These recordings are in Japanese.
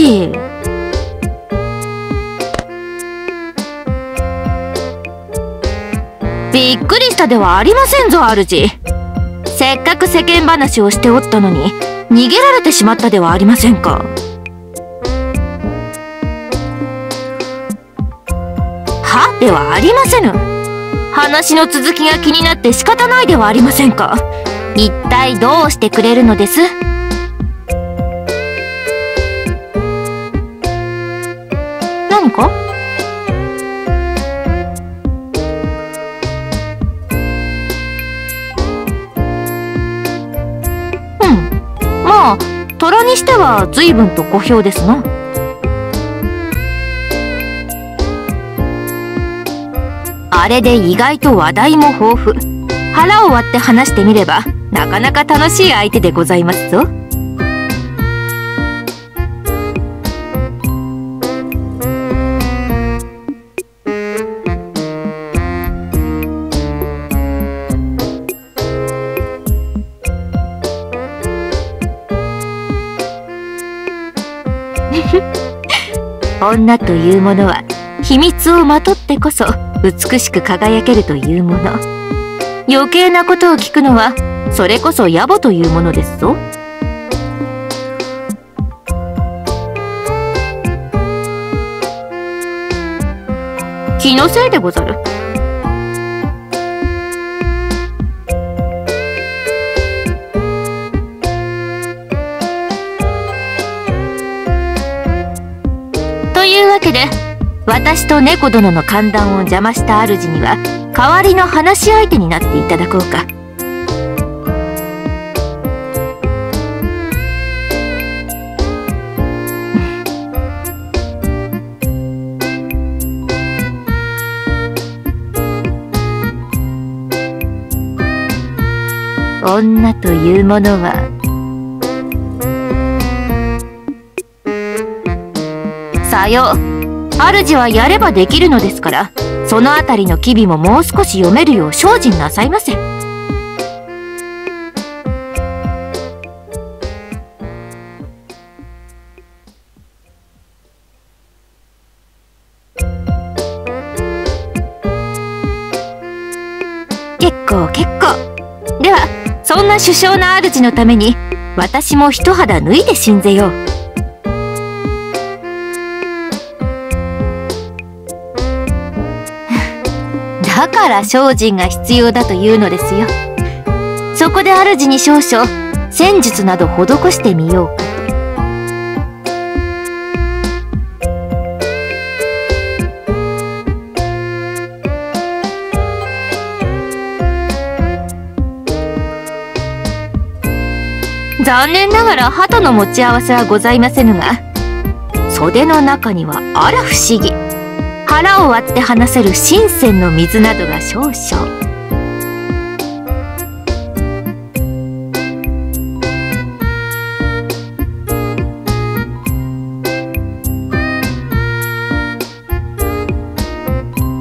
し。びっくりしたではありませんぞ、主。せっかく世間話をしておったのに逃げられてしまったではありませんか。はではありませぬ。話の続きが気になって仕方ないではありませんか。一体どうしてくれるのです？何か？まあ虎にしては随分と小兵ですな。あれで意外と話題も豊富。腹を割って話してみればなかなか楽しい相手でございますぞ。女というものは秘密をまとってこそ美しく輝けるというもの。余計なことを聞くのはそれこそ野暮というものですぞ。気のせいでござる。というわけで私と猫殿の歓談を邪魔した主には代わりの話し相手になっていただこうか。女というものはさよう。主はやればできるのですから、そのあたりの機微ももう少し読めるよう精進なさいませ。結構結構。ではそんな殊勝な主のために私も一肌脱いでしんぜよう。だから精進が必要だというのですよ。そこで主に少々戦術など施してみようかと。残念ながら鳩の持ち合わせはございませぬが、袖の中にはあら不思議。腹を割って話せる深泉の水などが少々。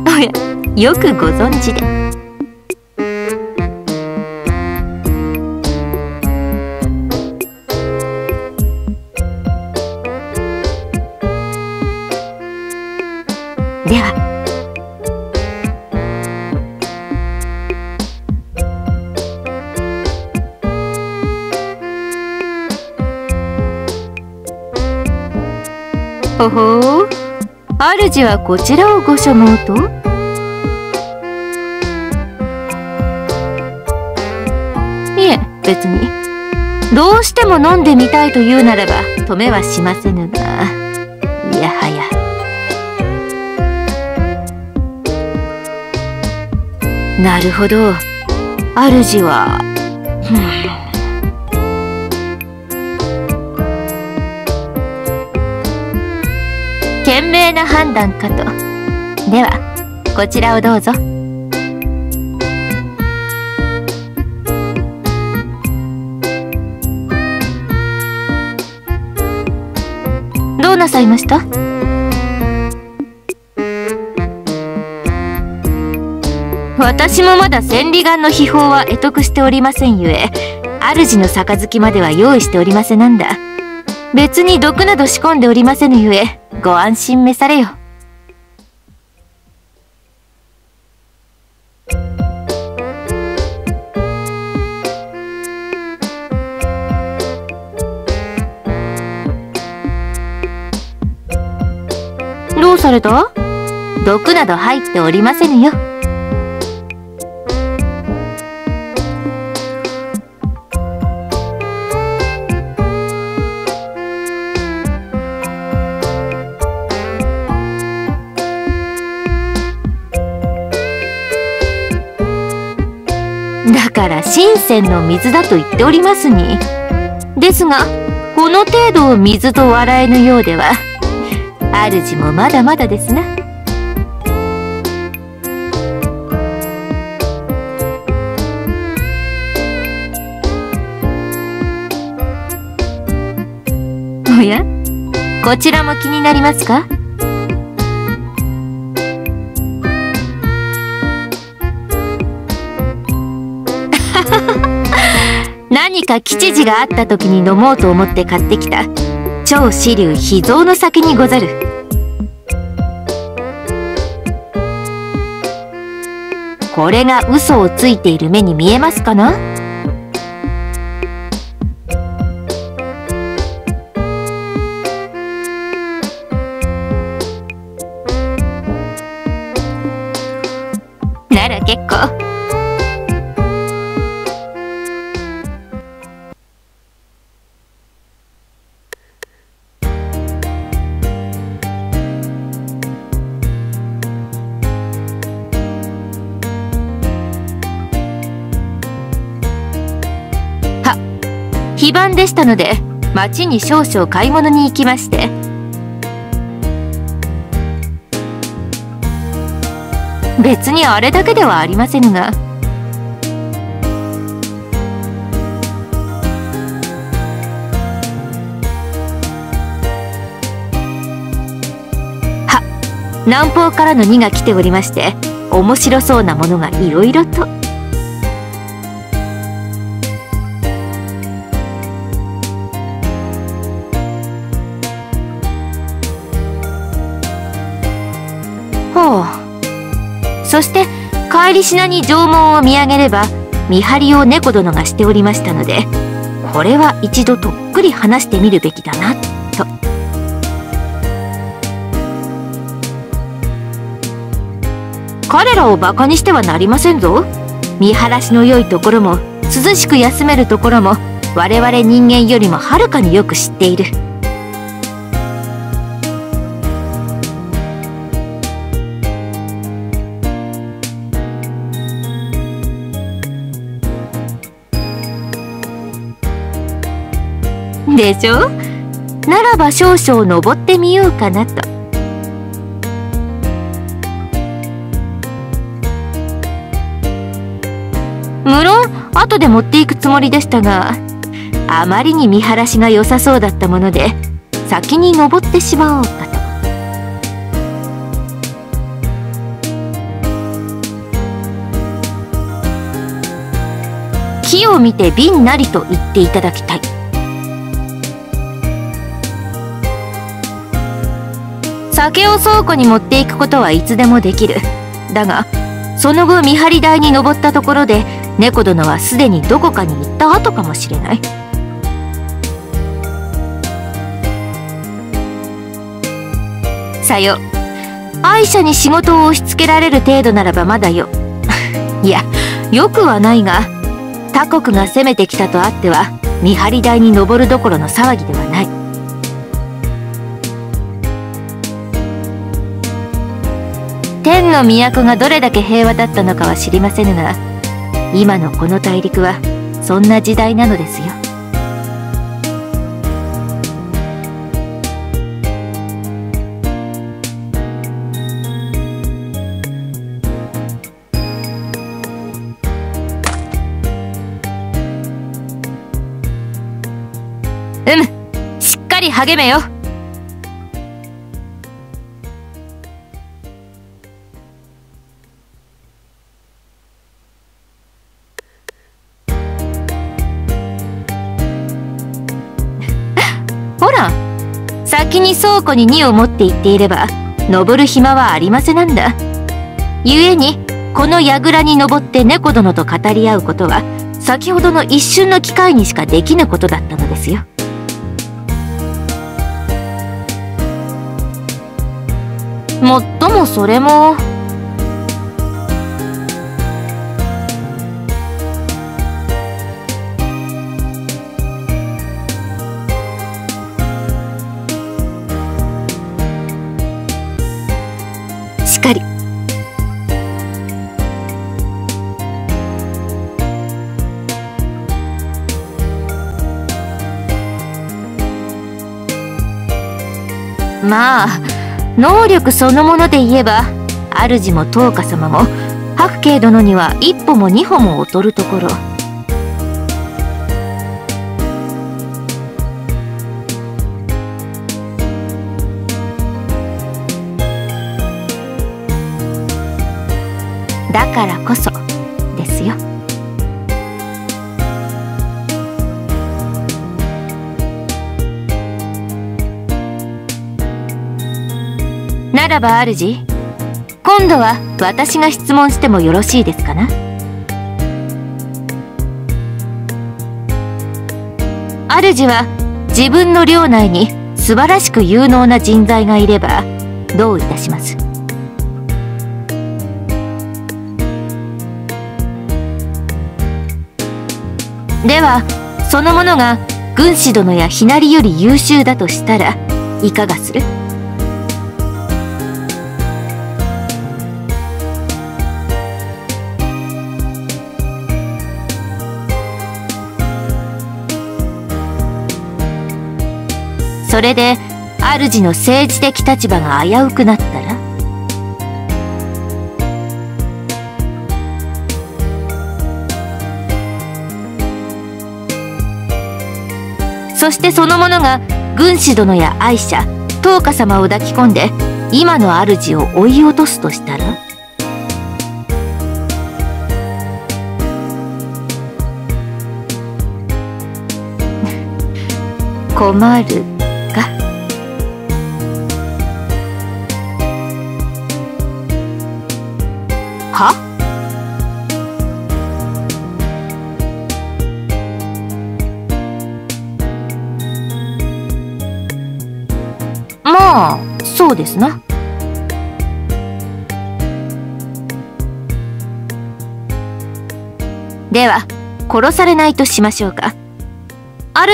おや、よくご存知で。ではほほう、主はこちらをご所望と。いえ、別に。どうしても飲んでみたいというならば止めはしませぬが、いやはや。なるほど。主は、賢明な判断かと。では、こちらをどうぞ。どうなさいました？私もまだ千里眼の秘宝は得得しておりませんゆえ、主の杯までは用意しておりませなんだ。別に毒など仕込んでおりませぬゆえ、ご安心召されよ。どうされた？毒など入っておりませぬよ。だから新鮮の水だと言っておりますに。ですが、この程度水と笑えぬようでは、主もまだまだですな。おや、こちらも気になりますか？何か吉事があった時に飲もうと思って買ってきた超支流秘蔵の酒にござる。これが嘘をついている目に見えますかな？なら結構。非番でしたので、町に少々買い物に行きまして。別にあれだけではありませぬが。南方からの荷が来ておりまして、面白そうなものがいろいろと。そして帰りしなに城門を見上げれば見張りを猫殿がしておりましたので、これは一度とっくり話してみるべきだなと。彼らをバカにしてはなりませんぞ。見晴らしの良いところも涼しく休めるところも我々人間よりもはるかによく知っている。でしょ？ならば少々登ってみようかなと。無論後で持っていくつもりでしたが、あまりに見晴らしが良さそうだったもので先に登ってしまおうかと。木を見て瓶なりと言っていただきたい。酒を倉庫に持っていくことはいつでもできる。だがその後見張り台に登ったところで猫殿はすでにどこかに行った後かもしれない。さよ、愛車に仕事を押し付けられる程度ならばまだよ。いや、よくはないが、他国が攻めてきたとあっては見張り台に登るどころの騒ぎではない。天の都がどれだけ平和だったのかは知りませぬが、今のこの大陸はそんな時代なのですよ。しっかり励めよ。ほら、先に倉庫に荷を持って行っていれば登る暇はありませなんだ。故にこの櫓に登って猫殿と語り合うことは先ほどの一瞬の機会にしかできぬことだったのですよ。もっともそれもしかり。まあ能力そのもので言えば主も東花様も白慶殿には一歩も二歩も劣るところ。だからこそですよ。ならば主、今度は私が質問してもよろしいですかな。主は自分の領内に素晴らしく有能な人材がいればどういたします？ではその者が軍師殿やひなりより優秀だとしたらいかがする？それで主の政治的立場が危うくなったら？そしてその者が軍師殿や愛者東花様を抱き込んで今の主を追い落とすとしたら？困るか？は？まあそうですな。では殺されないとしましょうか。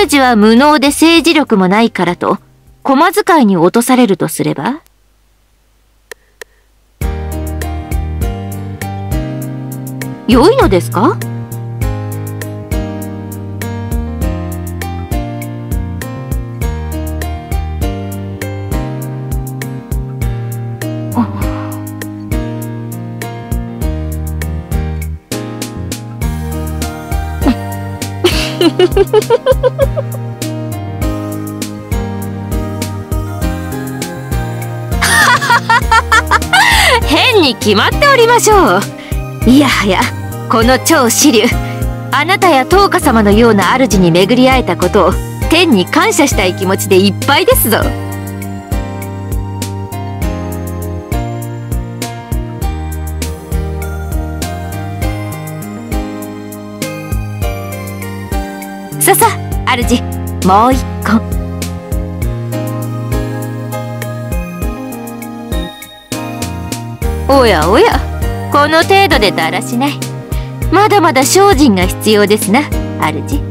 主は無能で政治力もないからと駒使いに落とされるとすれば？良いのですか？変に決まっておりましょう。いやはやこの超支流、あなたや東花様のような主に巡り会えたことを天に感謝したい気持ちでいっぱいですぞ。ささ主、もう一個。おやおや、この程度でだらしない。まだまだ精進が必要ですな主。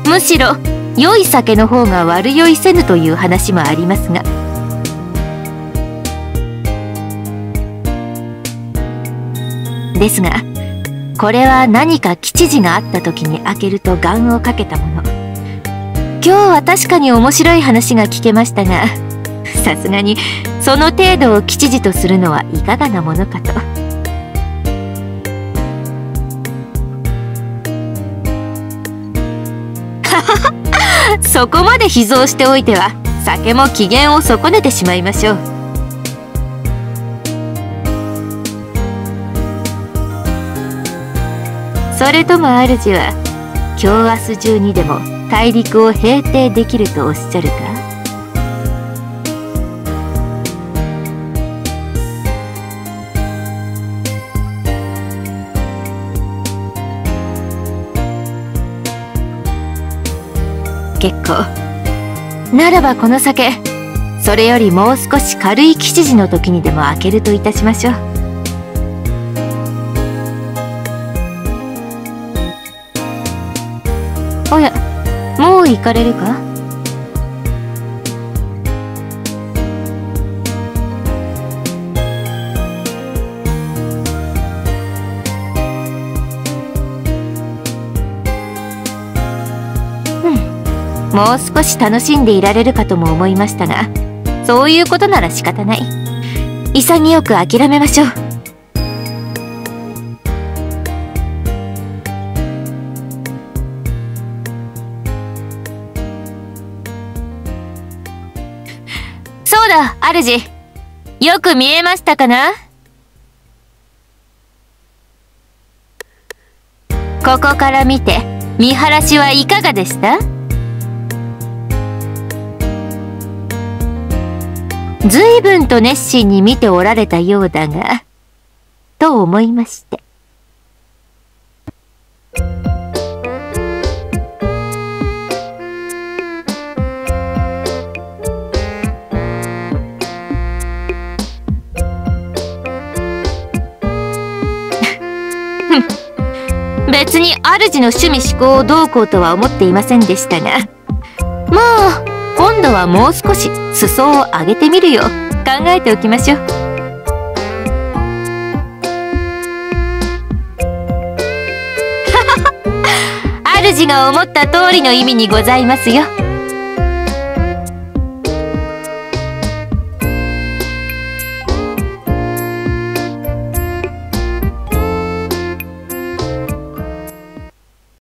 むしろ良い酒の方が悪酔いせぬという話もありますが。ですがこれは何か吉事があった時に開けると願をかけたもの。今日は確かに面白い話が聞けましたが、さすがにその程度を吉事とするのはいかがなものかと。そこまで秘蔵しておいては酒も機嫌を損ねてしまいましょう。それとも主は今日明日中にでも大陸を平定できるとおっしゃるか？結構。ならばこの酒、それよりもう少し軽い吉時の時にでも開けるといたしましょう。おや、もう行かれるか？もう少し楽しんでいられるかとも思いましたが、そういうことなら仕方ない。潔く諦めましょう。そうだ、主。よく見えましたかな？ここから見て、見晴らしはいかがでした？随分と熱心に見ておられたようだが、と思いまして。別に主の趣味嗜好をどうこうとは思っていませんでしたが、まあ今度はもう少し裾を上げてみるよう考えておきましょう。主が思った通りの意味にございますよ。